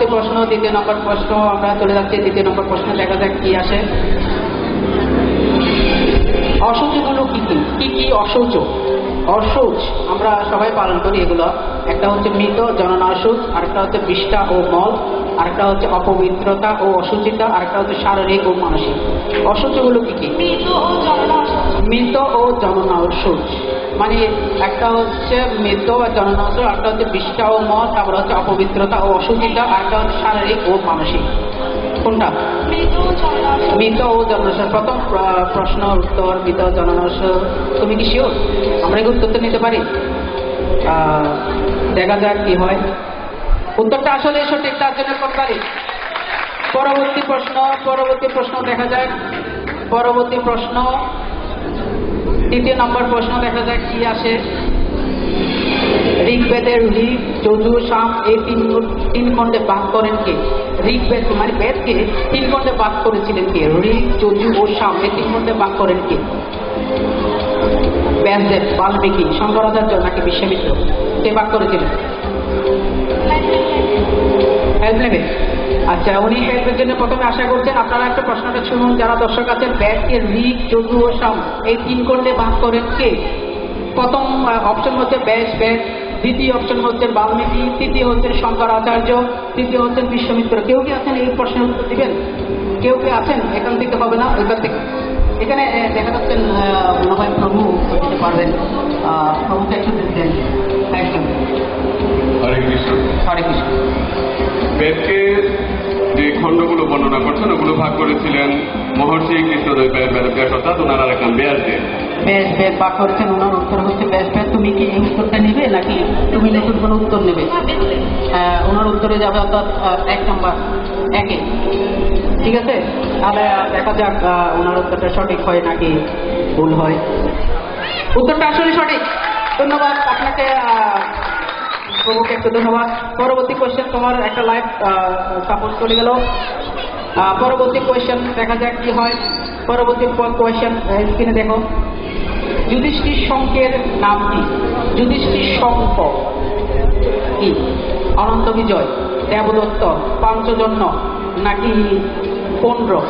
পরবর্তী প্রশ্ন, দ্বিতীয় নম্বর প্রশ্ন আমরা চলে যাচ্ছি। দ্বিতীয় নম্বর প্রশ্ন দেখা যাক কি আসে। অশৌচগুলো কি কি? কি কি অশৌচ? অশৌচ আমরা সবাই পালন করি এগুলো। একটা হচ্ছে মৃত জননাশৌচ, আরেকটা হচ্ছে বিষ্ঠা ও মল, আরেকটা হচ্ছে অপবিত্রতা ও অসুচিতা, আরেকটা হচ্ছে শারীরিক ও মানসিক। অশৌচগুলো কি কি? মৃত ও জননাশৌচ মানে একটা হচ্ছে মৃত বা জননাশৌচ, আরেকটা হচ্ছে বিষ্ঠা ও মল, তারপর হচ্ছে অপবিত্রতা ও অসুচিতা, আরেকটা হচ্ছে শারীরিক ও মানসিক। কোনটা? মৃত ও জননাশৌচ। প্রথম প্রশ্ন উত্তর মৃত জননাশৌচ। তুমি কি শিওর? আমরা কি উত্তরটা নিতে পারি? দেখা যাক কি হয়। উত্তরটা আসলে সঠিক, তার জন্য করতালি। পরবর্তী প্রশ্ন দেখা যাক। পরবর্তী প্রশ্ন, তৃতীয় নম্বর প্রশ্ন দেখা যাক কি আসে। ঋগ্বেদের ঋক, যজু, সাম এই তিন খণ্ডে ভাগ করেন কে? ঋগ্বেদ মানে বেদকে তিন খণ্ডে ভাগ করেছিলেন কে? ঋক, যজু ও সাম এই তিন খণ্ডে ভাগ করেন কে? ব্যাসদেব, বাল্মীকি, শঙ্করাচার্য নাকি বিশ্বামিত্র? কে ভাগ করেছিলেন? হেল্প নেবে? আচ্ছা, উনি হেল্পের জন্য প্রথমে আশা করছেন। আপনারা একটা প্রশ্নটা শুনুন যারা দর্শক আছেন। ব্যাসকে ঋক, যজু ও সাম এই তিন খণ্ডে ভাগ করেন কে? প্রথম অপশন হচ্ছে ব্যাস, দ্বিতীয় অপশন হচ্ছে বাল্মীকি, তৃতীয় হচ্ছে শঙ্করাচার্য, তৃতীয় হচ্ছেন বিশ্বামিত্র। কেউ কি আছেন এই প্রশ্নের উত্তর দিবেন? কেউ কি আছেন? এখান থেকে হবে না, ওইখান থেকে। এখানে দেখা যাচ্ছেন মনে হয় প্রভু দিতে পারবেন। প্রভুকে একটু দিতেন। একদম। হরে কৃষ্ণ। হরে কৃষ্ণ। বেদকে যে খণ্ডগুলো বর্ণনা করছেন ওগুলো ভাগ করেছিলেন মহর্ষি কৃষ্ণদেব ব্যাস, অর্থাৎ ওনার আরেক নাম ব্যাসদেব। ব্যাস ভাগ করেছেন, ওনার উত্তর হচ্ছে ব্যাস। তুমি কি এই উত্তরটা নেবে নাকি তুমি নতুন কোনো উত্তর নেবে? ওনার উত্তরে যাবে অর্থাৎ 1 নম্বর, 1-এ। ঠিক আছে, তাহলে দেখা যাক ওনার উত্তরটা সঠিক হয় নাকি ভুল হয়। উত্তরটা আসলে সঠিক। ধন্যবাদ আপনাকে, প্রভুকে একটু ধন্যবাদ। পরবর্তী কোয়েশ্চেন, তোমার একটা লাইভ সাপোর্ট চলে গেল। পরবর্তী কোয়েশ্চেন দেখা যাক কি হয়। পরবর্তী কোয়েশ্চেন স্ক্রিনে দেখো। যুধিষ্ঠির শঙ্কের নাম কি? যুধিষ্ঠির শঙ্ক কি? অনন্ত বিজয়, দেবদত্ত, পাঞ্চজন্য নাকি 15?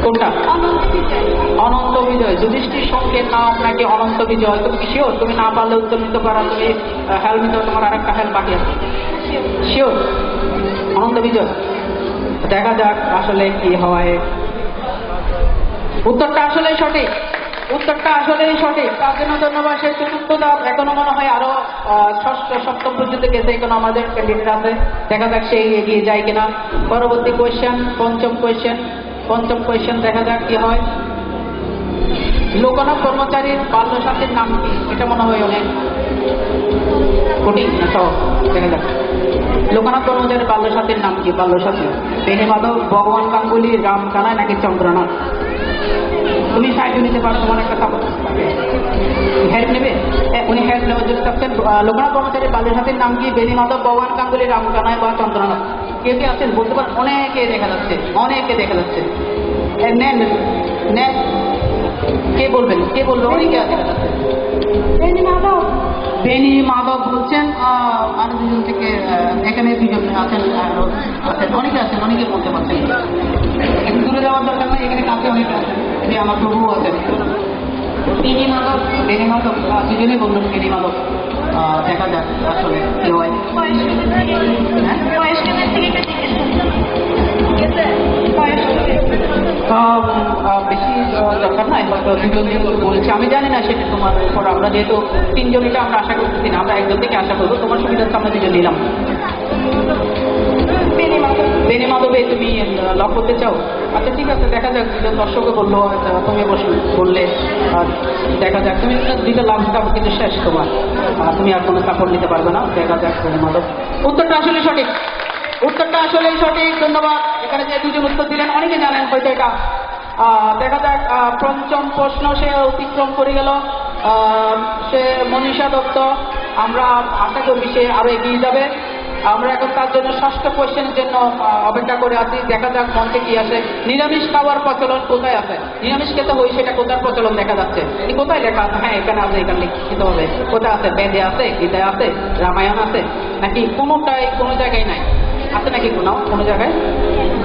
কোনটা? অনন্ত বিজয়। যুধিষ্ঠির শঙ্কের নাম নাকি অনন্ত বিজয়? তুমি কি শিওর? তুমি না পারলে উত্তর নিতে পারো। তুমি হেল্প নিতে, তোমার আরেকটা হেল্প বাকি আছে। শিওর অনন্ত বিজয়? দেখা যাক আসলে কি হয়। উত্তরটা আসলে সঠিক। উত্তরটা আসলেই সঠিক, তার জন্য ধন্যবাদ। সেই চতুর্থ ধাপ এখনো মনে হয় আরো ষষ্ঠ সপ্তম পর্যন্ত গেছে, এখনো আমাদের ক্যান্ডিডেট আছে। দেখা যাক সেই এগিয়ে যায় কিনা। পরবর্তী কোয়েশ্চেন, পঞ্চম কোয়েশ্চেন দেখা যাক কি হয়। লোকনাথ কর্মচারীর বাল্যসাথীর নাম কি? এটা মনে হয় অনেক কঠিন না সহজ? দেখা যাক। লোকনাথ কর্মচারীর বাল্যসাথীর নাম কি? বাল্যসাথী বেণী মাধব, ভগবান গাঙ্গুলি, রাম কানাই নাকি চন্দ্রনাথ? তুমি সাহায্য নিতে পারো, তোমার একটা সাপোর্ট হেল্প নেবে। উনি হেল্প নেওয়ার জন্য চাচ্ছেন। লোকনাথ কর্মচারীর বাল্যসাথীর নাম কি? বেণী মাধব, ভগবান গাঙ্গুলি, রাম কানাই বা চন্দ্রনাথ? কে কে আছেন বলতে পারেন? অনেকে দেখা যাচ্ছে। নেন নেন, কে বলবেন? কে বলবে? অনেকে আছে দেখা যাচ্ছে। বেণী মাধব বলছেন। আর দুজন থেকে এখানে দুজন আছেন, অনেকে আছেন, অনেকে বলতে পারছেন। একটু দূরে যাওয়ার দরকার নয়, এখানে কাছে অনেকে আছেন। যে আমার প্রভু আছেন। বেণী মাধব দুজনেই বললেন বেণী মাধব। দেখা যাক আসলে কি হয়। বেশি দরকার নাই, হয়তো দুজন বলছে, আমি জানি না সেটা তোমার উপর। আমরা যেহেতু তিনজন, এটা আমরা আশা করতেছি না, আমরা একজন থেকে আশা করবো। তোমার সুবিধার্থে আমরা দুজন নিলাম। বেণী মাধবে তুমি লক করতে চাও? আচ্ছা ঠিক আছে, দেখা যাক। দুজন দর্শকে বললো, তুমি বললে, দেখা যাক। তুমি দুইটা লাভ দিতে, কিন্তু শেষ তোমার, তুমি আর কোনো সাপোর্ট নিতে পারবে না। দেখা যাক বেণী মাধব। উত্তরটা আসলে সঠিক। উত্তরটা আসলেই সঠিক, ধন্যবাদ। এখানে যে দুজন উত্তর দিলেন অনেকে জানেন হয়তো এটা। দেখা যাক পঞ্চম প্রশ্ন সে অতিক্রম করে গেল। সে মনীষা দত্ত। আমরা আশা করি সে আরো এগিয়ে যাবে। আমরা এখন তার জন্য ষষ্ঠ কোয়েশ্চেনের জন্য অপেক্ষা করে আছি। দেখা যাক মঞ্চে কি আসে। নিরামিষ খাওয়ার প্রচলন কোথায় আছে? নিরামিষ খেতে হই, সেটা কোথার প্রচলন দেখা যাচ্ছে? কোথায় লেখা আছে? হ্যাঁ এখানে আছে, এখানে লিখিত হবে। কোথায় আছে? বেদে আছে, গীতায় আছে, রামায়ণ আছে, নাকি কোনোটাই কোনো জায়গায় নাই? আছে নাকি কোনো জায়গায়?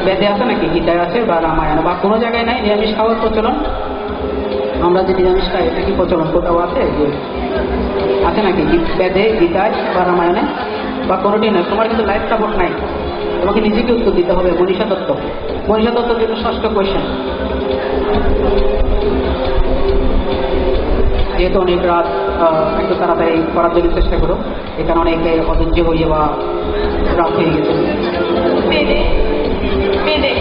বেদে আছে নাকি? গীতায় আছে বা রামায়ণে বা কোনো জায়গায় নাই নিরামিষ খাওয়ার প্রচলন? আমরা যে নিরামিষ খাই এটা কি প্রচলন কোথাও আছে? যে আছে নাকি বেদে, গীতায় বা রামায়ণে? বা কোনোটি নয়। তোমার কিন্তু লাইফ সাপোর্ট নাই, তোমাকে নিজেকে উত্তর দিতে হবে। মনীষা দত্ত, মনীষা দত্তের জন্য ষষ্ঠ কোয়েশ্চেন। যেহেতু অনেক রাত, একটু তাড়াতাড়ি করার জন্য চেষ্টা করো, এখানে অনেকে অধৈর্য হইয়ে বা রাত হয়ে গেছে। বেদে বেদে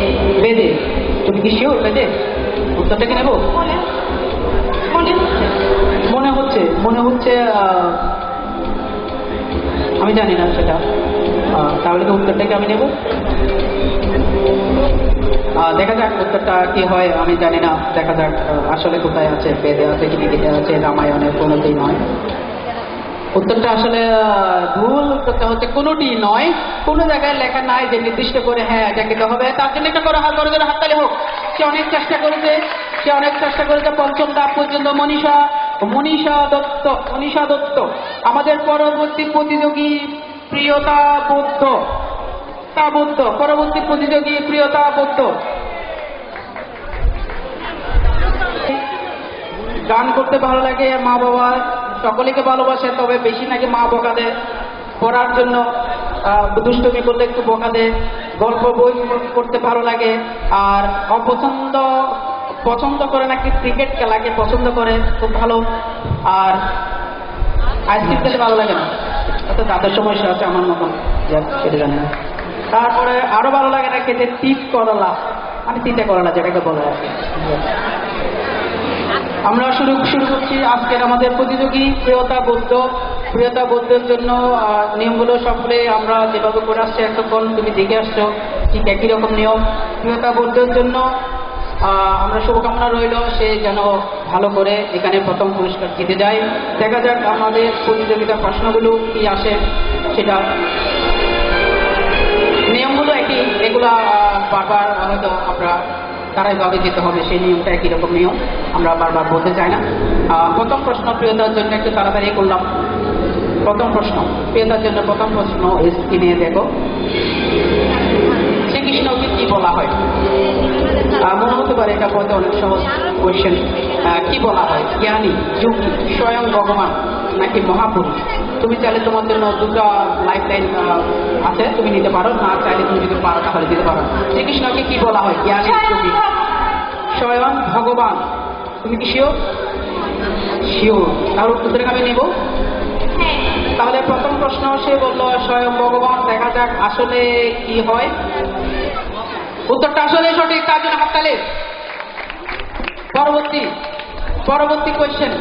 বেদে, তুমি কি শিওর বেদে? উত্তরটা কি নেবো? মনে মনে হচ্ছে মনে হচ্ছে, মনে হচ্ছে আমি জানি না সেটা। তাহলে তো উত্তরটাকে আমি নেব। দেখা যাক উত্তরটা কি হয়, আমি জানি না। দেখা যাক আসলে কোথায় আছে, বেদে আছে কি গীতা আছে, রামায়ণের কোনোটি নয়। উত্তরটা আসলে ভুল। উত্তরটা হচ্ছে কোনোটি নয়। কোনো জায়গায় লেখা নাই যে নির্দিষ্ট করে হ্যাঁ এটা খেতে হবে। তার জন্য একটা করে হাততালি হোক। সে অনেক চেষ্টা করেছে, সে অনেক চেষ্টা করেছে। পঞ্চম ধাপ পর্যন্ত মনীষা দত্ত আমাদের পরবর্তী প্রতিযোগী প্রিয়তা বৌদ্ধ, পরবর্তী প্রতিযোগী প্রিয়তা বৌদ্ধ। গান করতে ভালো লাগে, মা বাবা সকলেকে ভালোবাসে, তবে বেশি নাকি মা বকা দেয়। পড়ার জন্য দুষ্টুমি করলে একটু বকা দেয়। গল্প বই পড়তে ভালো লাগে। আর পছন্দ করে নাকি ক্রিকেট খেলাকে পছন্দ করে, খুব ভালো। আর আইসক্রিম খেতে ভালো লাগে না, অর্থাৎ তাদের সমস্যা আছে আমার মতন, সেটা জানি না। তারপরে আরো ভালো লাগে না খেতে তিত করলা, মানে তিতে করলা যেটাকে বলে আর কি। আমরা শুরু করছি আজকের আমাদের প্রতিযোগী প্রিয়তা বৌদ্ধ। প্রিয়তা বৌদ্ধের জন্য নিয়মগুলো সকলে আমরা যেভাবে করে আসছি এতক্ষণ তুমি দেখে আসছো, ঠিক একই রকম নিয়ম। প্রিয়তা বৌদ্ধের জন্য আমরা শুভকামনা রইল, সে যেন ভালো করে এখানে প্রথম পুরস্কার জিতে যায়। দেখা যাক আমাদের প্রতিযোগিতার প্রশ্নগুলো কি আসে। সেটা নিয়মগুলো একই, এগুলা বারবার হয়তো আমরা তারাইভাবে যেতে হবে, সেই নিয়মটা একই রকম নিয়ম, আমরা বারবার বলতে চাই না। প্রথম প্রশ্ন প্রিয়তার জন্য একটু তাড়াতাড়ি করলাম। প্রথম প্রশ্ন প্রিয়তার জন্য, প্রথম প্রশ্ন স্ক্রিনে দেখো। শ্রীকৃষ্ণকে কি বলা হয়? মনে হতে পারে এটা বলতে অনেক সহজ কোয়েশ্চেন। কি বলা হয়? জ্ঞানী, যোগী, স্বয়ং ভগবান নাকি মহাপুরুষ? তুমি চাইলে তোমার জন্য দুটো লাইফ লাইন আছে, তুমি নিতে পারো। না চাইলে তুমি যদি পারো তাহলে দিতে পারো। শ্রীকৃষ্ণকে কি বলা হয়? জ্ঞানী, যোগী, স্বয়ং ভগবান। তুমি কি শিওর? শিওর। তাহলে উত্তরটা আমি নিব। তাহলে প্রথম প্রশ্ন সে বলল স্বয়ং ভগবান। দেখা যাক আসলে কি হয়। উত্তরটা আসলে সঠিক, তার জন্য হাততালি। পরবর্তী কোয়েশ্চেন,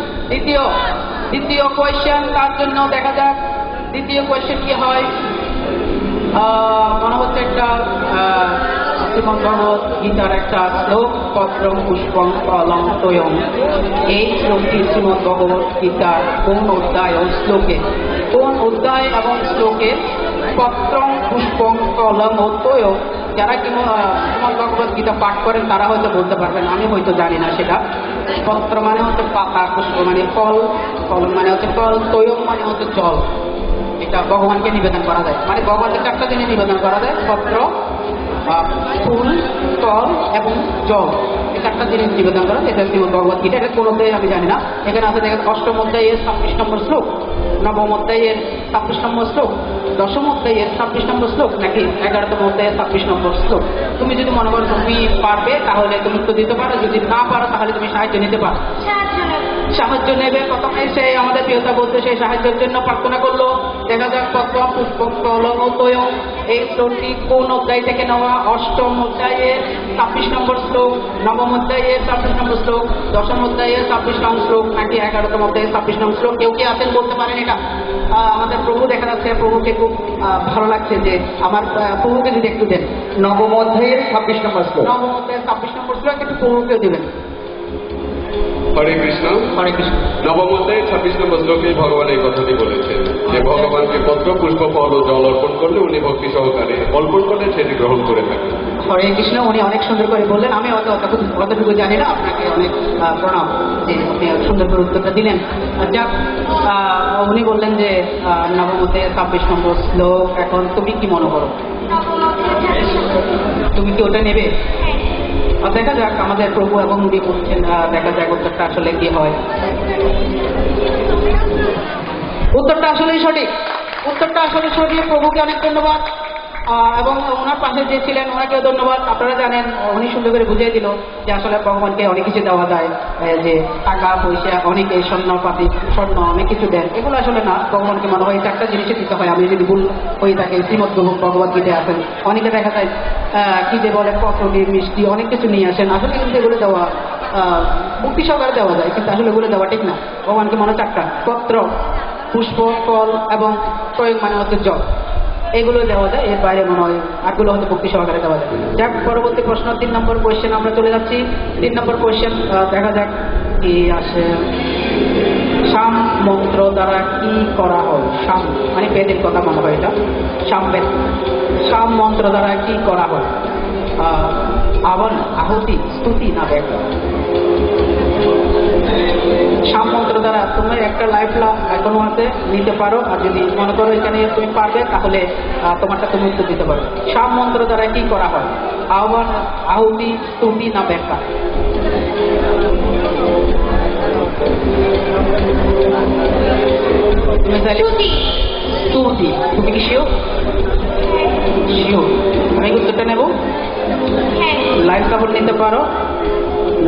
দ্বিতীয় কোয়েশ্চেন তার জন্য। দেখা যাক দ্বিতীয় কোয়েশ্চেন কি হয়। মনে হচ্ছে একটা শ্রীমদ্ ভগবত গীতার একটা শ্লোক, পত্রং পুষ্পং ফলং তোয়ং। এই শ্লোকটি শ্রীমদ্ ভগবত গীতার কোন অধ্যায় ও শ্লোকে, কোন অধ্যায় এবং শ্লোকে পত্রং পুষ্পং ফলং ও তোয়ং? যারা শ্রীমদ্ ভগবত গীতা পাঠ করেন তারা হয়তো বলতে পারবেন, আমি হয়তো জানি না সেটা। পত্র মানে হচ্ছে পাতা, পুষ্প মানে ফল, ফলন মানে হচ্ছে ফল, তোয়ং মানে হচ্ছে জল। এটা ভগবানকে নিবেদন করা যায়, মানে ভগবানকে চারটা জিনিস নিবেদন করা যায়: পত্র, ফুল, ফল এবং জল। এই চারটা জিনিস নিবেদন করা যায়। এটা শ্রীমদ্ ভগবত গীতা। এটা কোনোতে আমি জানি না। এখানে আছে দেখেন অষ্টম অধ্যায়ের 26 নম্বর শ্লোক, নবম অধ্যায়ের 26 নম্বর শ্লোক, দশম অধ্যায়ের 26 নম্বর শ্লোক নাকি 11তম অধ্যায়ের 26 নম্বর শ্লোক। তুমি যদি মনে করো তুমি পারবে তাহলে তুমি তো দিতে পারো, যদি না পারো তাহলে তুমি সাহায্য নিতে পারো। সাহায্য নেবে। প্রথমে সে আমাদের প্রিয়তা বলতে সেই সাহায্যের জন্য প্রার্থনা করলো। দেখা যাক পত্র পুষ্পং ফলং তোয়ং এই শ্লোকটি কোন অধ্যায় থেকে নেওয়া। অষ্টম অধ্যায়ের 26 নম্বর শ্লোক, নবম অধ্যায়ের 26 নম্বর শ্লোক, দশম অধ্যায়ের 26 নম্বর শ্লোক নাকি 11তম অধ্যায়ের 26 নম্বর শ্লোক? কেউ কি আছেন বলতে পারেন এটা? আমাদের প্রভু দেখা যাচ্ছে, প্রভুকে খুব ভালো লাগছে যে আমার প্রভুকে যদি একটু দেন। নবম অধ্যায়ের 26 নম্বর শ্লোক। নবম অধ্যায়ের 26 নম্বর শ্লোক একটু প্রভুকেও দেবেন। হরে কৃষ্ণ। হরে কৃষ্ণ। নবম অধ্যায়ে 26 নম্বর শ্লোকে ভগবান এই কথাটি বলেছেন যে ভগবানকে পত্র পুষ্প ফল ও জল অর্পণ করলে উনি ভক্তি সহকারে অর্পণ করলে সেটি গ্রহণ করে থাকেন। হরে কৃষ্ণ। উনি অনেক সুন্দর করে বললেন, আমি অতটুকু জানি না, আপনাকে অনেক প্রণাম যে আপনি সুন্দর করে উত্তরটা দিলেন। যাক, উনি বললেন যে নবম অধ্যায়ে 26 নম্বর শ্লোক, এখন তুমি কি মনে করো, তুমি কি ওটা নেবে? দেখা যাক আমাদের প্রভু এবং উনি বলছেন, দেখা যাক উত্তরটা আসলে কি হয়। উত্তরটা আসলেই সঠিক, উত্তরটা আসলে সঠিক। প্রভুকে অনেক ধন্যবাদ এবং ওনার পাশে যে ছিলেন ওনাকেও ধন্যবাদ। আপনারা জানেন উনি সুন্দর করে বুঝিয়ে দিল যে আসলে ভগবানকে অনেক কিছু দেওয়া যায়, যে টাকা পয়সা, অনেকে স্বর্ণপাতি স্বর্ণ অনেক কিছু দেন, এগুলো আসলে না। ভগবানকে মনে হয় 4টা জিনিসে দিতে হয়। আমি যদি ভুল হয়ে থাকে, শ্রীমদ ভগবত গীতায় আছেন, অনেকে দেখা যায় কি যে বলে পত্রটি মিষ্টি অনেক কিছু নিয়ে আসেন, আসলে কিন্তু এগুলো দেওয়া ভক্তি সহকারে দেওয়া যায়, কিন্তু আসলে এগুলো দেওয়া ঠিক না। ভগবানকে মনে 4টা, পত্র, পুষ্প, ফল এবং প্রয়োগ মানে হচ্ছে জল, এগুলো দেওয়া যায়। এর বাইরে মনে হয় আরগুলো হয়তো ভক্তি সহকারে দেওয়া যায়। যাক, পরবর্তী প্রশ্ন 3 নম্বর কোয়েশ্চেন আমরা চলে যাচ্ছি। 3 নম্বর কোয়েশ্চেন, দেখা যাক কি আসে। সাম মন্ত্র দ্বারা কি করা হয়? সাম মানে বেদের কথা মনে হয়, এটা সামবেদ। সাম মন্ত্র দ্বারা কি করা হয়? আহ্বান, আহুতি, স্তুতি না ব্যাখ্যা? সাম মন্ত্র দ্বারা তোমার একটা লাইফ এখনো আছে, নিতে পারো। আর যদি মনে করো এখানে তুমি পারবে, তাহলে তোমারটা তুমি উত্তর দিতে পারো। সাম মন্ত্র দ্বারা কি করা হয়? আহ্বান, আহুতি, স্তুতি না ব্যাখ্যা? তুমি চাইলে স্তুতি। তুমি কি শিও? শিও। আমি উত্তরটা নেব। লাইফ কাপড় নিতে পারো,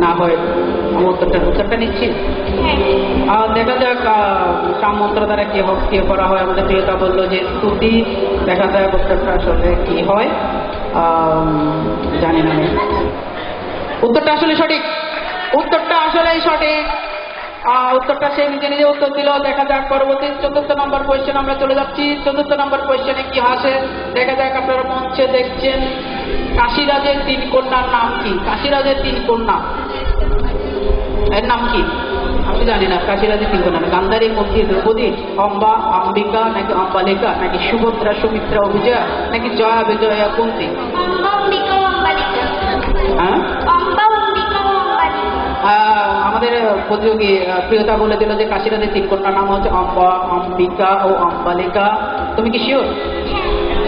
না হয় আমি উত্তরটা নিচ্ছি। দেখা যাক সাম মন্ত্র দ্বারা কি করা হয়। আমাদের প্রিয়তা বললো যে স্তুতি। দেখা যাক উত্তরটা আসলে কি হয়, জানি না আমি। উত্তরটা আসলে সঠিক, উত্তরটা আসলে সঠিক। উত্তরটা সে নিজে নিজে উত্তর দিল। দেখা যাক পরবর্তী 4র্থ নম্বর কোয়েশ্চেন আমরা চলে যাচ্ছি। 4র্থ নম্বর কোয়েশ্চেনে কি আসে দেখা যাক। আপনারা মঞ্চে দেখছেন, কাশীরাজের 3 কন্যার নাম কি? কাশীরাজের 3 কন্যা এর নাম কি? আমি জানি না। কাশীরাজের 3 কন্যা, গান্ধারী, কুন্তী, দ্রৌপদী, অম্বা, অম্বিকা নাকি অম্বালিকা, নাকি সুভদ্রা, সুমিত্রা, অভিজয়া, নাকি জয়া, বিজয়া, কুন্তী? হ্যাঁ, আমাদের প্রতিযোগী প্রিয়তা বলে দিল যে কাশীরাজের 3 কন্যার নাম হচ্ছে অম্বা, অম্বিকা ও অম্বালিকা। তুমি কি শিওর?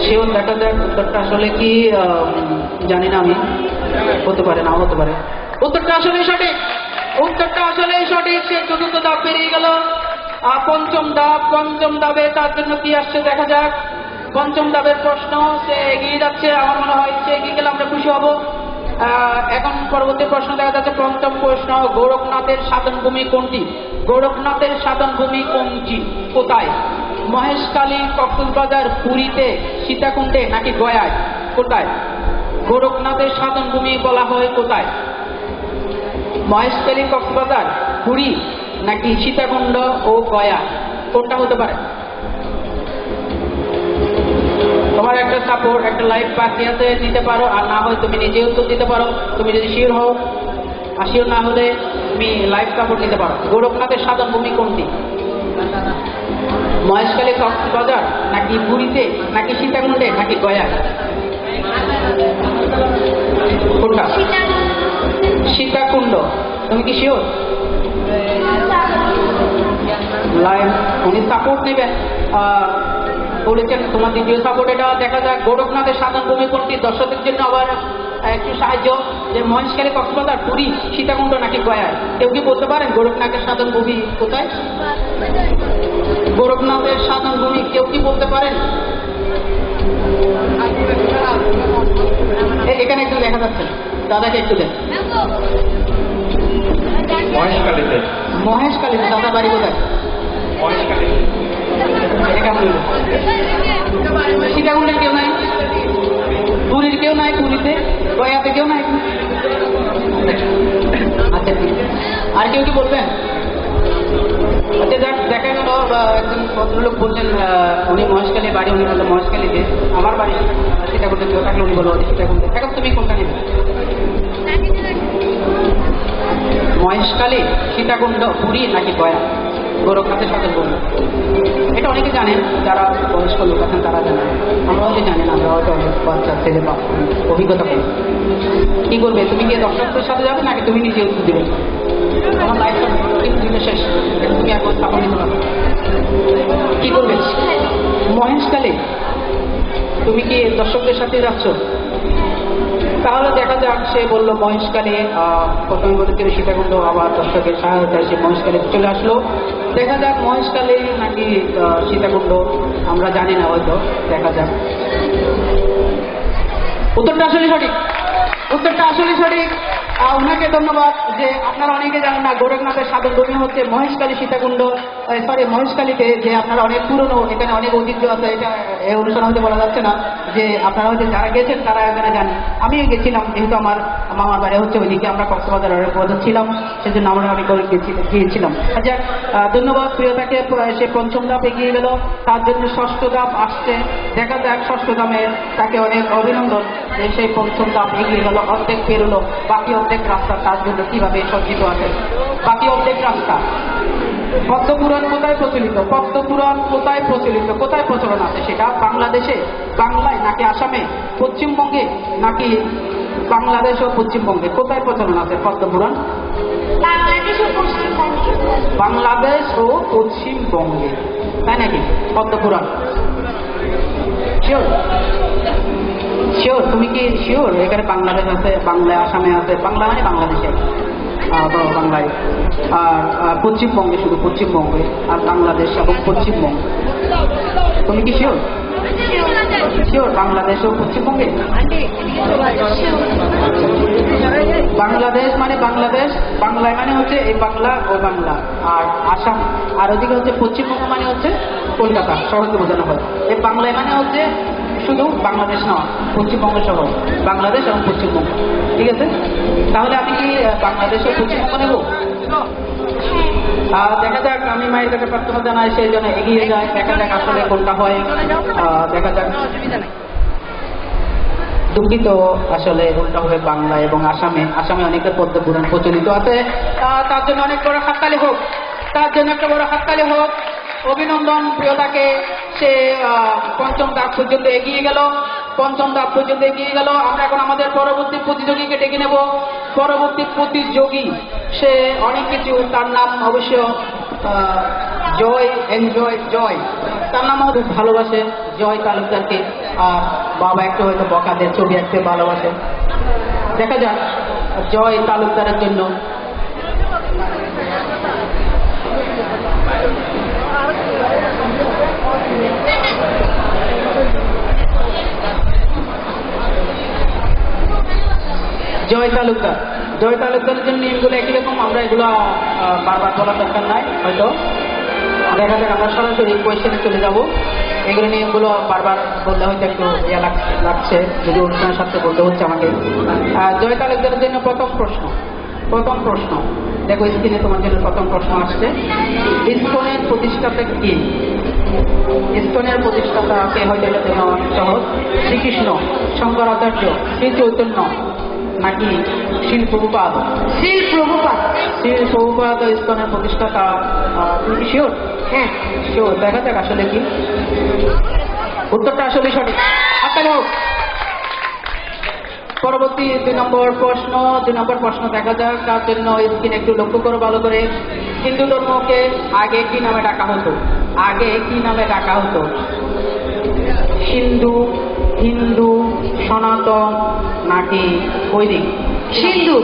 শিওর। দেখা যাক উত্তরটা আসলে কি, জানি না আমি। হতে পারে, নাও হতে পারে। উত্তরটা আসলে সঠিক, উত্তরটা আসলে সঠিক। সে 4র্থ ধাপ পেরিয়ে গেল। 5ম ধাপ, 5ম ধাপে তার জন্য কি আসছে দেখা যাক। 5ম ধাপের প্রশ্ন, সে এগিয়ে যাচ্ছে। আমার মনে হয় সে এগিয়ে গেলে আমরা খুশি হব। এখন পরবর্তী প্রশ্ন দেখা যাচ্ছে 5ম প্রশ্ন, গোরখনাথের সাধনভূমি কোনটি? গোরখনাথের সাধনভূমি কোনটি? কোথায়? মহেশখালী, কক্সবাজার, পুরীতে, সীতাকুণ্ডে নাকি গয়ায়? কোথায় গোরখনাথের সাধনভূমি বলা হয়? কোথায়? মহেশখালী, কক্সবাজার, পুরী নাকি সীতাকুণ্ড ও গয়া? কোনটা হতে পারে? তোমার একটা সাপোর্ট, একটা লাইফ বাকি আছে, নিতে পারো। আর না হয় তুমি নিজে উত্তর দিতে পারো। তুমি যদি শিওর হও, আর শিওর না হলে তুমি লাইফ সাপোর্ট নিতে পারো। গোরখনাথের সাধনভূমি কোনটি? মহেশখালী, কক্সবাজার নাকি পুরীতে নাকি সীতাকুণ্ডে নাকি গয়া? কোনটা? সীতাকুণ্ড। তুমি কি শিওর? লাইফ উনি সাপোর্ট নেবেন বলেছেন। তোমার দ্বিতীয় সাপোর্ট এটা। দেখা যাক গোরখনাথের সাধনভূমি কোনটি। দর্শকদের জন্য আবার একটু সাহায্য, যে মহেশখালী, কক্সবাজার, পুরী, সীতাকুণ্ড নাকি গয়ায়? কেউ কি বলতে পারেন গোরখনাথের সাধনভূমি কোথায়? গোরখনাথের সাধনভূমি কেউ কি বলতে পারেন? এখানে একটু দেখা যাচ্ছে, দাদাকে একটু দেন। মহেশখালীতে। মহেশখালীতে। দাদা বাড়ি কোথায়? মহেশখালী। সীতাকুণ্ডের কেউ নাই? পুরীর কেউ নাই? পুরীতে, গয়াতে কেউ নাই? আচ্ছা, ঠিক। আর কেউ কি বলবেন? আচ্ছা, যাক, দেখা গেল একজন ভদ্রলোক বললেন উনি মহেশখালী বাড়ি, উনি বললেন মহেশখালীতে। আমার বাড়ি সীতাকুণ্ডে, কেউ থাকলে উনি বলবো সীতাকুণ্ডে। এখন তুমি কোনটা নেবে? মহেশখালী, সীতাকুণ্ড, পুরী নাকি গয়া? গোরখনাথের সাথে বলুন। এটা অনেকে জানেন, যারা বয়স্ক লোক আছেন তারা জানেন, আমরা হয়তো জানি না, আমরা হয়তো অনেক বাচ্চা ছেলে বা অভিজ্ঞতা করি। কি করবে, তুমি কি দর্শকদের সাথে যাবে নাকি তুমি নিজে উত্তর দিবে? তোমার লাইফ দিনে শেষ, এটা তুমি এখন স্থাপন নিতে পারো। কি করবে? মহেশখালী, তুমি কি দর্শকদের সাথে যাচ্ছ? তাহলে দেখা যাক, সে বললো মহেশখালী, প্রথমে বলেছিল সীতাকুণ্ড, আবার দর্শকের সহায়তায় সে মহেশখালী চলে আসলো। দেখা যাক মহেশখালী নাকি সীতাকুণ্ড, আমরা জানি না, হয়তো দেখা যাক। উত্তরটা আসলে সঠিক, উত্তরটা আসলে সঠিক। ওনাকে ধন্যবাদ। যে আপনারা অনেকে জানেন না, গোরখনাথের সাধন ভূমি হচ্ছে মহেশখালী, সীতাকুণ্ড, সরি মহেশখালীতে, যে আপনারা অনেক পুরনো, এখানে অনেক ঐতিহ্য আছে। এটা এই অনুষ্ঠান হতে বলা যাচ্ছে না, যে আপনারা হয়তো যারা গেছেন তারা এখানে জানেন। আমিও গেছিলাম, যেহেতু আমার মামার বাড়ি হচ্ছে ওইদিকে, আমরা কক্সবাজার বছর ছিলাম, সেজন্য আমরা অনেক করে গিয়েছিলাম। যাক, ধন্যবাদ প্রিয়তাকে। সে পঞ্চম ধাপ এগিয়ে গেল, তার জন্য ষষ্ঠ ধাপ আসছে। দেখা যাক ষষ্ঠ ধাপে, তাকে অনেক অভিনন্দন যে সেই পঞ্চম ধাপ এগিয়ে গেল, অর্ধেক পেরোলো। বাকি অর্ধেক রাস্তা তার জন্য কিভাবে সজ্জিত আছে। বাকি অর্ধেক রাস্তা, পদ্মপুরাণ কোথায় প্রচলিত? পদ্মপুরাণ কোথায় প্রচলিত, কোথায় প্রচলন আছে? সেটা বাংলাদেশে, বাংলায় নাকি আসামে, পশ্চিমবঙ্গে নাকি বাংলাদেশ ও পশ্চিমবঙ্গে? কোথায় প্রচলন আছে পদ্মপুরাণ? বাংলাদেশ ও পশ্চিমবঙ্গে, তাই নাকি? পদ্মপুরাণ শিওর? শিওর? তুমি কি শিওর এখানে বাংলাদেশ আছে, বাংলায় আসামে আছে? বাংলা মানে বাংলাদেশে, বাংলায়, আর পশ্চিমবঙ্গে, শুধু পশ্চিমবঙ্গে, আর বাংলাদেশ এবং পশ্চিমবঙ্গ। তুমি কি শিওর? শিওর বাংলাদেশ ও পশ্চিমবঙ্গে? বাংলাদেশ মানে বাংলাদেশ, বাংলায় মানে হচ্ছে এই বাংলা ও বাংলা, আর আসাম, আর ওদিকে হচ্ছে পশ্চিমবঙ্গ মানে হচ্ছে কলকাতা শহরকে বোঝানো হয়। এই বাংলায় মানে হচ্ছে শুধু বাংলাদেশ নয়, পশ্চিমবঙ্গ সহ বাংলাদেশ এবং পশ্চিমবঙ্গ। ঠিক আছে, তাহলে আমি কি বাংলাদেশ ও পশ্চিমবঙ্গ নেব? দেখা যাক, আমি মায়ের কাছে প্রার্থনা জানাই, সেই জন্য এগিয়ে যায়। দেখা যাক আসলে কোনটা হয়, দেখা যাক। দুঃখিত, আসলে কোনটা হবে বাংলা এবং আসামে। আসামে অনেকটা পদ্মপুরাণ প্রচলিত আছে, তার জন্য অনেক বড় হাততালি হোক, তার জন্য একটা বড় হাততালি হোক। অভিনন্দন প্রিয়তাকে, সে পঞ্চম ধাপ পর্যন্ত এগিয়ে গেল, পঞ্চম ধাপ পর্যন্ত এগিয়ে গেল। আমরা এখন আমাদের পরবর্তী প্রতিযোগীকে ডেকে নেব। পরবর্তী প্রতিযোগী, সে অনেক কিছু, তার নাম অবশ্য জয়, এনজয় জয়, তার নাম খুব ভালোবাসে জয় তালুকদারকে, আর বাবা একটু হয়তো বকাদের ছবি আঁকতে ভালোবাসে। দেখা যাক জয় তালুকদারের জন্য। জয় তালুকদার, জয় তালুকদারের জন্য নিয়মগুলো একই রকম, আমরা এগুলো বারবার বলার দরকার নাই হয়তো। দেখা যাক, আমরা সরাসরি কোয়েশ্চেনে চলে যাব। এগুলো নিয়মগুলো বারবার বললে হয়তো একটু ইয়া লাগছে, যদি অনুষ্ঠানের সাথে বলতে হচ্ছে আমাকে। জয় তালুকদারের জন্য প্রথম প্রশ্ন, প্রথম প্রশ্ন দেখো স্ক্রিনে, তোমার জন্য প্রথম প্রশ্ন আসছে। ইসকনের প্রতিষ্ঠাতা কে? ইসকনের প্রতিষ্ঠাতা কে? হয়তো এটা জন্য সহজ। শ্রীকৃষ্ণ, শঙ্করাচার্য, শ্রী চৈতন্য নাকি শিল প্রভুপাদ? শিল প্রভুপাদ, শিল প্রভুপাদ ইসকনের প্রতিষ্ঠাতা। তুমি কি শিওর? হ্যাঁ শিওর। দেখা যাক আসলে কি উত্তরটা আসলে সঠিক। হাততালি হোক। পরবর্তী 2 নম্বর প্রশ্ন, 2 নম্বর প্রশ্ন দেখা যাক, তার জন্য স্ক্রিন একটু লক্ষ্য করো ভালো করে। হিন্দু ধর্মকে আগে কি নামে ডাকা হতো? আগে কি নামে ডাকা হতো? হিন্দু, হিন্দু, সনাতন নাকি বৈদিক? সিন্ধু,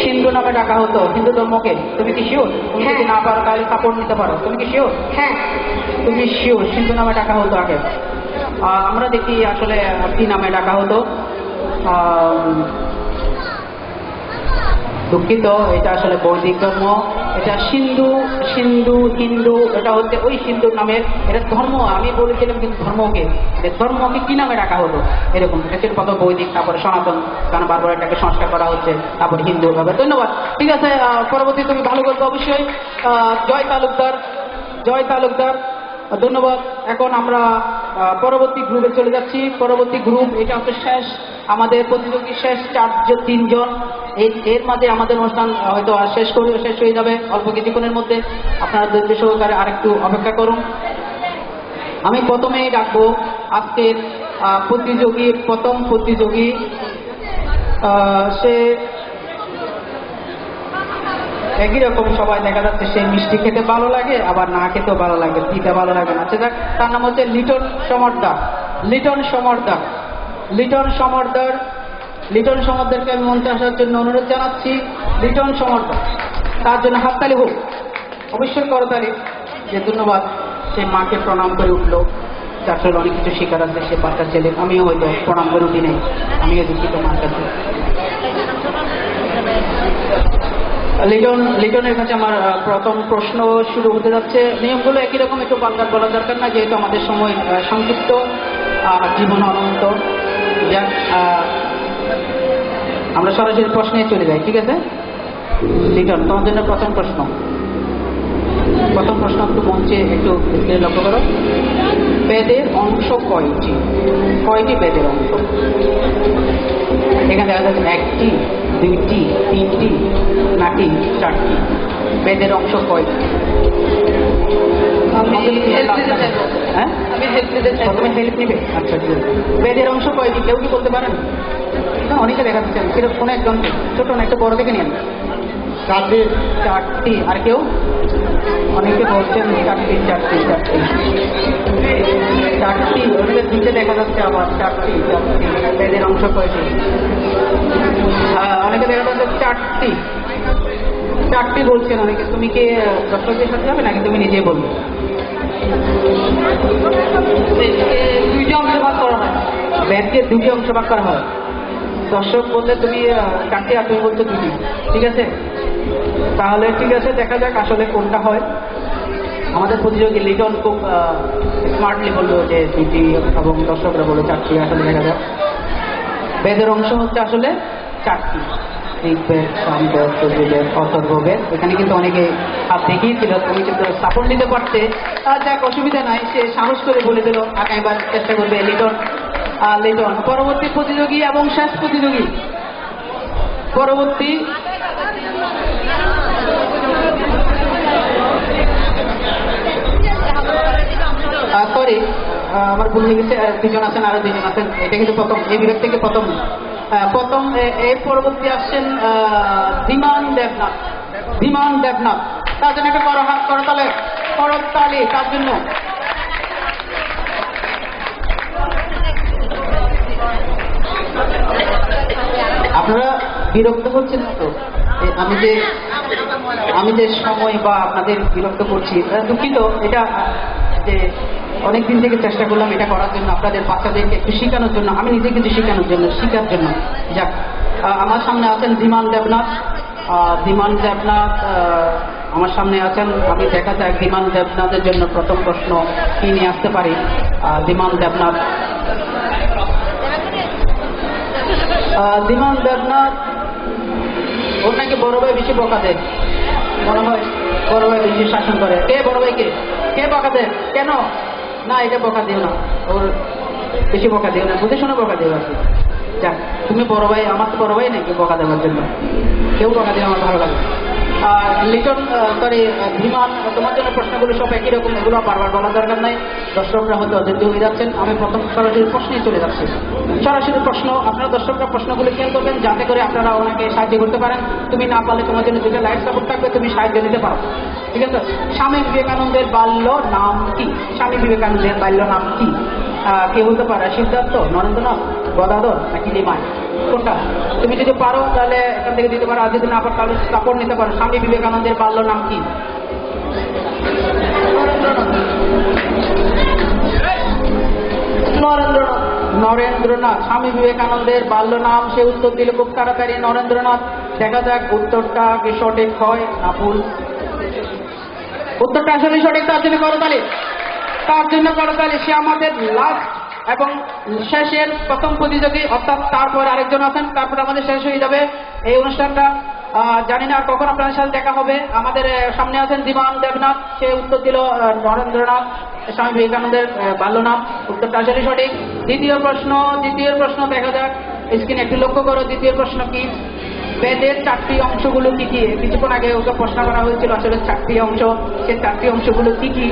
সিন্ধু নামে ডাকা হতো হিন্দু ধর্মকে। তুমি কি শিওর? তুমি যদি না পারো তাহলে সাপোর্ট নিতে পারো। তুমি কি শিওর? হ্যাঁ তুমি শিওর, সিন্ধু নামে ডাকা হতো আগে। আমরা দেখি আসলে কি নামে ডাকা হতো। দুঃখিত, এটা আসলে বৈদিক ধর্ম, এটা সিন্ধু, সিন্ধু, হিন্দু, এটা হচ্ছে ওই সিন্ধু নামের, এটা ধর্ম। আমি বলেছিলাম কিন্তু ধর্মকে, ধর্মকে কি নামে ডাকা হতো এরকম। এটা ছিল প্রথম বৈদিক, তারপরে সনাতন, কারণ বারবার এটাকে সংস্কার করা হচ্ছে, তারপরে হিন্দু ভাবে। ধন্যবাদ। ঠিক আছে, পরবর্তী তুমি ভালো করবে অবশ্যই। জয় তালুকদার, জয় তালুকদার, ধন্যবাদ। এখন আমরা পরবর্তী গ্রুপে চলে যাচ্ছি। পরবর্তী গ্রুপ, এটা হচ্ছে শেষ আমাদের প্রতিযোগী শেষ তিনজন, এর মাঝে আমাদের অনুষ্ঠান হয়তো আর শেষ হয়ে যাবে অল্প কিছুক্ষণের মধ্যে। আপনারা ধৈর্য সহকারে আরেকটু অপেক্ষা করুন। আমি প্রথমেই ডাকবো আজকের প্রথম প্রতিযোগী। সে একই রকম, সবাই দেখা যাচ্ছে সে মিষ্টি খেতে ভালো লাগে, আবার না খেতেও ভালো লাগে, দিতে ভালো লাগে না। আচ্ছা যাক, তার নাম হচ্ছে লিটন সমর্দার। লিটন সমর্দারকে আমি মঞ্চে আসার জন্য অনুরোধ জানাচ্ছি। লিটন সমর্দার, তার জন্য হাততালি হোক, অবশ্যই করতালি। যে ধন্যবাদ, সে মাকে প্রণাম করে উঠলো। আসলে অনেক কিছু শেখার আছে, সে বাচ্চা ছেলে, আমিও হয়তো প্রণাম করে উঠি নেই, আমিও দুঃখিত মার কাছে। লিটনের কাছে আমার প্রথম প্রশ্ন শুরু হতে যাচ্ছে। নিয়মগুলো একই রকম, একটু পাল্টা বলা দরকার না, যেহেতু আমাদের সময় সংক্ষিপ্ত, জীবন অনন্ত। যাক, আমরা সরাসরি প্রশ্নে চলে যাই, ঠিক আছে? লিটন, তোমার জন্য প্রথম প্রশ্ন একটু মঞ্চে একটু লক্ষ্য করো। বেদের অংশ কয়টি বেদের অংশ? এখানে দেখা যাচ্ছে 1টি, 2টি, 3টি নাকি 4টি? বেদের অংশ কয়টি? হ্যাঁ, প্রথমে হেল্প নিবে। আচ্ছা, বেদের অংশ কয়টি কেউ কি বলতে পারেন? না, অনেকে দেখা যাচ্ছে, সেরকম কোনো একজন ছোট না, একটু বড় দেখে নিন। 4টি। আর কেউ? অনেকে বলছেন 4টি। ওদের দিকে দেখা যাচ্ছে আবার 4টি। বেদের অংশ কয়টি? অনেকে দেখা যাচ্ছে 4টি বলছেন অনেকে। তুমি কি দর্শকদের সাথে যাবে নাকি তুমি নিজে বলবে? 2টি অংশ ভাগ করা হয়। বেদকে 2টি অংশ ভাগ করা হয়। দর্শক বললে তুমি 4টি, আর তুমি বলছো 2টি, ঠিক আছে? তাহলে ঠিক আছে, দেখা যাক আসলে কোনটা হয়। আমাদের প্রতিযোগী লিটন খুব স্মার্টলি বললো যে 2টি, এবং দর্শকরা বললো 4টি। আসলে দেখা যাক, বেদের অংশ হচ্ছে আসলে 4টি। ঋগ্বেদ, সামবেদ, যজুর্বেদ, অথর্ববেদ। এখানে কিন্তু অনেকে হাত দেখিয়েছিল, তুমি কিন্তু সাপোর্ট নিতে পারতে। যাক, অসুবিধা নাই, সে সাহস করে বলে দিল আগামীবার চেষ্টা করবে লিটন। পরবর্তী প্রতিযোগী এবং শেষ প্রতিযোগী। সরি, আমার ভুল হয়ে গেছে, 2জন আছেন, আরো 2জন আছেন। এটা কিন্তু প্রথম, এই বিভাগ থেকে প্রথম। এর পরবর্তী আসছেন ধীমান দেবনাথ। তার জন্য একটা বড় হাত করতালি তার জন্য। আপনারা বিরক্ত হচ্ছেন না তো? আমি যে সময় বা আপনাদের বিরক্ত করছি, দুঃখিত। এটা যে অনেকদিন থেকে চেষ্টা করলাম এটা করার জন্য, আপনাদের বাচ্চাদেরকে একটু শেখানোর জন্য, আমি নিজে কিছু শেখার জন্য। যাক, আমার সামনে আছেন ধীমান দেবনাথ। আমার সামনে আছেন। আমি দেখা যাক ধীমান দেবনাথের জন্য প্রথম প্রশ্ন কি নিয়ে আসতে পারি। ধীমান দেবনাথ, ওর নাকি বড় ভাই বেশি বকা দেয়, মনে হয় বড় ভাই বেশি শাসন করে। কে বড় ভাইকে কে বকা দেয়? কেন? না, এটা বকা দিও না, ওর বেশি বকা দিও না, বুঝে শুনে বকা দিও আর কি। যাক, তুমি বড় ভাই, আমার তো বড় ভাই নাকি বকা দেওয়ার জন্য? কেউ বকা দিলে আমার ভালো লাগে। লিটন, ধীমান, তোমার জন্য প্রশ্নগুলো সব একই রকম, এগুলো বারবার বলার দরকার নাই, দর্শকরা হয়তো অধৈর্য হয়ে যাচ্ছেন। আমি প্রথম সরাসরি প্রশ্নে চলে যাচ্ছি। সরাসরি প্রশ্ন, আপনারা দর্শকরা প্রশ্নগুলো খেয়াল করবেন যাতে করে আপনারা ওনাকে সাহায্য করতে পারেন। তুমি না পারলে তোমার জন্য দুটো লাইট সাপোর্ট থাকবে, তুমি সাহায্য নিতে পারো, ঠিক আছে? স্বামী বিবেকানন্দের বাল্য নাম কি? কে বলতে পারে? সিদ্ধার্থ, নরেন্দ্রনাথ, গদাধর নাকি নিমাই? কোনটা? তুমি যদি পারো তাহলে এখান থেকে দিতে পারো, আর যদি না পারো তাহলে সাপোর্ট নিতে পারো। স্বামী বিবেকানন্দের বাল্য নাম কি? নরেন্দ্রনাথ। স্বামী বিবেকানন্দের বাল্য নাম, সে উত্তর দিল খুব তাড়াতাড়ি, নরেন্দ্রনাথ। দেখা যাক উত্তরটা কি সঠিক হয় না ভুল। উত্তরটা আসলে সঠিক, তার জন্য করতালি। সে আমাদের লাস্ট এবং শেষের প্রথম প্রতিযোগী, অর্থাৎ তারপর আরেকজন আছেন, তারপর আমাদের শেষ হয়ে যাবে এই অনুষ্ঠানটা। জানি না আর কখন আপনাদের সাথে দেখা হবে। আমাদের সামনে আছেন ধীমান দেবনাথ, সে উত্তর দিল নরেন্দ্রনাথ, স্বামী বিবেকানন্দের বাল্য নাম। উত্তরটা আসলে সঠিক। দ্বিতীয় প্রশ্ন দেখা যাক স্ক্রিনে একটু লক্ষ্য করো। দ্বিতীয় প্রশ্ন কি? বেদের 4টি অংশগুলো কি কি? কিছুক্ষণ আগে ওকে প্রশ্ন করা হয়েছিল আসলে 4টি অংশ, সেই 4টি অংশগুলো কি কি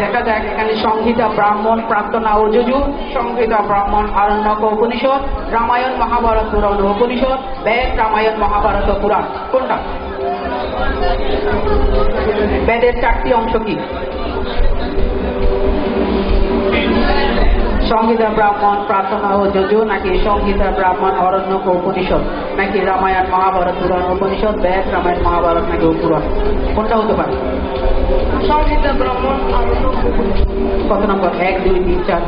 দেখা যাক। এখানে সংহিতা, ব্রাহ্মণ, প্রার্থনা ও যজু, সংহিতা, ব্রাহ্মণ, আরণ্যক ও উপনিষদ, রামায়ণ, মহাভারত, পুরাণ ও উপনিষদ, বেদ, রামায়ণ, মহাভারত ও পুরাণ। কোনটা? বেদের 4টি অংশ কি? সংহিতা, ব্রাহ্মণ, প্রার্থনা ও যজু, নাকি সংহিতা, ব্রাহ্মণ, অরণ্যক ও উপনিষদ, নাকি রামায়ণ, মহাভারত, পুরাণ, উপনিষদ, বেদ, রামায়ণ, মহাভারত, নাকি পুরাণ? কোনটা হতে পারে? সংহিতা, ব্রাহ্মণ, আরণ্যক, উপনিষদ। কত নম্বর? 1, 2, 3, 4।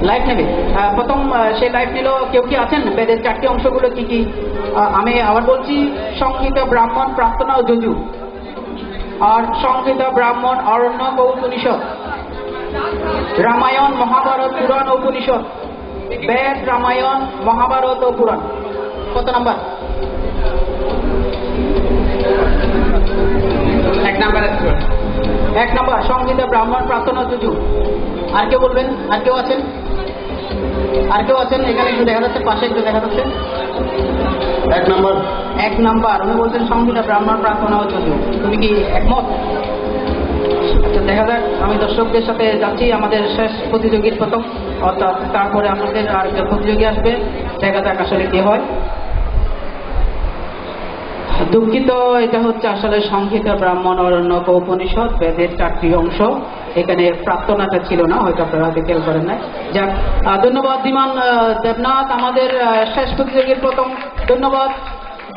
লাইভ নেবে। প্রথম সে লাইভ নিল। কেউ কি আছেন? বেদের 4টি অংশগুলো কি কি? আমি আবার বলছি, সংহিতা, ব্রাহ্মণ, প্রার্থনা ও যজু, আর সংহিতা, ব্রাহ্মণ, অরণ্যক ও উপনিষদ, রামায়ণ, মহাভারত, পুরাণ ও উপনিষদ, বেদ, রামায়ণ, মহাভারত ও পুরাণ। কত নাম্বার? 1 নাম্বার। 1 নাম্বার সংহিতা, ব্রাহ্মণ, প্রার্থনা, যজু। আর কেউ বলবেন? আর কেউ আছেন? আর কেউ আছেন? এখানে একটু দেখা যাচ্ছে, পাশে একটু দেখা যাচ্ছে। 1 নাম্বার। 1 নাম্বার উনি বলছেন সংহিতা, ব্রাহ্মণ, প্রার্থনা ও যজু। তুমি কি একমত? আচ্ছা, দেখা যাক। আমি দর্শকদের সাথে যাচ্ছি আমাদের শেষ প্রতিযোগীর প্রথম, অর্থাৎ তারপরে আমাদের আর যে প্রতিযোগী আসবে, দেখা যাক আসলে কি হয়। দুঃখিত, এটা হচ্ছে আসলে সংহিতা, ব্রাহ্মণ, অরণ্যক ও উপনিষদ, বেদের 4টি অংশ। এখানে প্রার্থনাটা ছিল না, হয়তো আপনারা হয়তো খেয়াল করেন না। যাক, ধন্যবাদ ধীমান দেবনাথ, আমাদের শেষ প্রতিযোগীর প্রথম। ধন্যবাদ,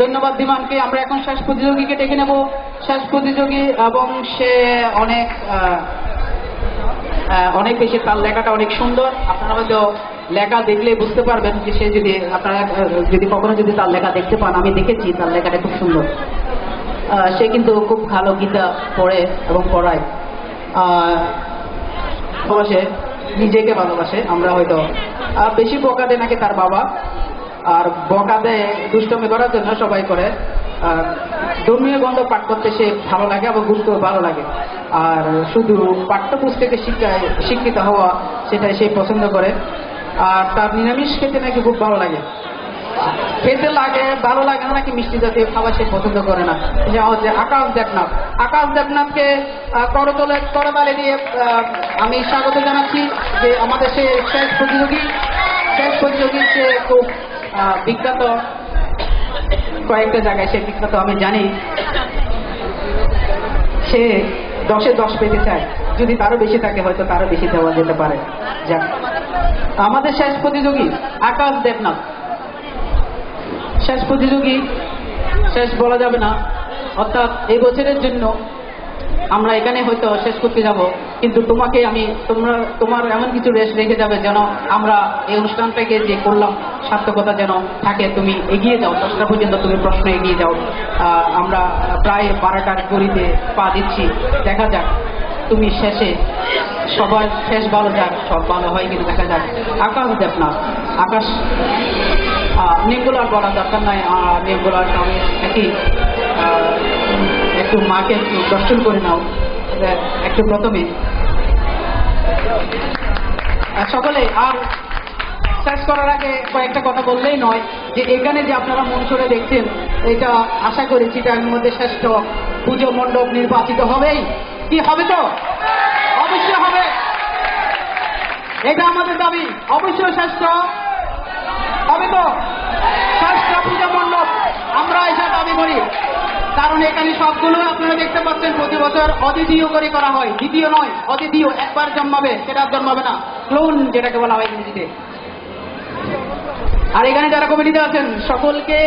ধন্যবাদ ধীমানকে। আমরা এখন শেষ প্রতিযোগীকে ডেকে নেব। শেষ প্রতিযোগী, এবং সে অনেক বেশি, তার লেখাটা অনেক সুন্দর। আপনারা হয়তো লেখা দেখলে বুঝতে পারবেন যে সে যদি, আপনারা যদি কখনো যদি তার লেখা দেখতে পান, আমি দেখেছি তার লেখাটা খুব সুন্দর। সে কিন্তু খুব ভালো গীতা পড়ে এবং পড়ায়। ভালোবাসে, নিজেকে ভালোবাসে। আমরা হয়তো বেশি বকা দেয় নাকি তার বাবা, আর বকা দেয় দুষ্টমি করার জন্য সবাই করে। ধর্মীয় গ্রন্থ পাঠ করতে সে ভালো লাগে এবং বুঝতেও ভালো লাগে। আর শুধু পাঠ্যপুস্তকে শিক্ষিত হওয়া, সেটাই সে পছন্দ করে। আর তার নিরামিষ খেতে নাকি খুব ভালো লাগে। খেতে লাগে, ভালো লাগে না নাকি মিষ্টি জাতীয় খাবার সে পছন্দ করে না। যা হচ্ছে আকাশ দেবনাথ। আকাশ দেবনাথকে করতালি দিয়ে আমি স্বাগত জানাচ্ছি যে আমাদের সে শেষ প্রতিযোগী। সে খুব বিখ্যাত, কয়েকটা জায়গায় সে বিখ্যাত আমি জানি। সে 10-এ 10 পেতে চায়, যদি তারও বেশি থাকে হয়তো তারও বেশি দেওয়া যেতে পারে। যাক, আমাদের শেষ প্রতিযোগী আকাশ দেবনাথ। শেষ প্রতিযোগী, শেষ বলা যাবে না, অর্থাৎ এই বছরের জন্য আমরা এখানে হয়তো শেষ করতে যাব, কিন্তু তোমাকে আমি তোমার এমন কিছু রেস রেখে যাবে যেন আমরা এই অনুষ্ঠানটাকে যে করলাম সার্থকতা যেন থাকে। তুমি এগিয়ে যাও, 10টা পর্যন্ত তুমি প্রশ্ন এগিয়ে যাও। আমরা প্রায় 12টার গড়িতে পা দিচ্ছি। দেখা যাক তুমি শেষে, সবার শেষ ভালো যাক, সব ভালো হয় কিন্তু দেখা যাক। আকাশ দেবনাথ, আকাশ নেমগুলো আর বলার দরকার নাই। নেমগুলো আমি একটু মাকে একটু দর্শন করে নাও একটু প্রথমে সকলে। আর শেষ করার আগে কয়েকটা কথা বললেই নয় যে এখানে যে আপনারা মঞ্চরে দেখছেন, এটা আশা করি চিটাগাংয়ের মধ্যে শ্রেষ্ঠ পুজো মণ্ডপ নির্বাচিত হবেই। কি হবে? তো অবশ্যই হবে, এটা আমাদের দাবি। অবশ্যই শ্রেষ্ঠ হবে, তো শ্রেষ্ঠ পুজো মণ্ডপ আমরা এটা দাবি করি। কারণ এখানে সবগুলো আপনারা দেখতে পাচ্ছেন প্রতি বছর অদ্বিতীয় করে করা হয়। দ্বিতীয় নয়, অদ্বিতীয়। একবার জন্মাবে, সেটা জন্মাবে না, ক্লোন যেটাকে বলা হয় ইংরেজিতে। আর এখানে যারা কমিটিতে আছেন সকলকে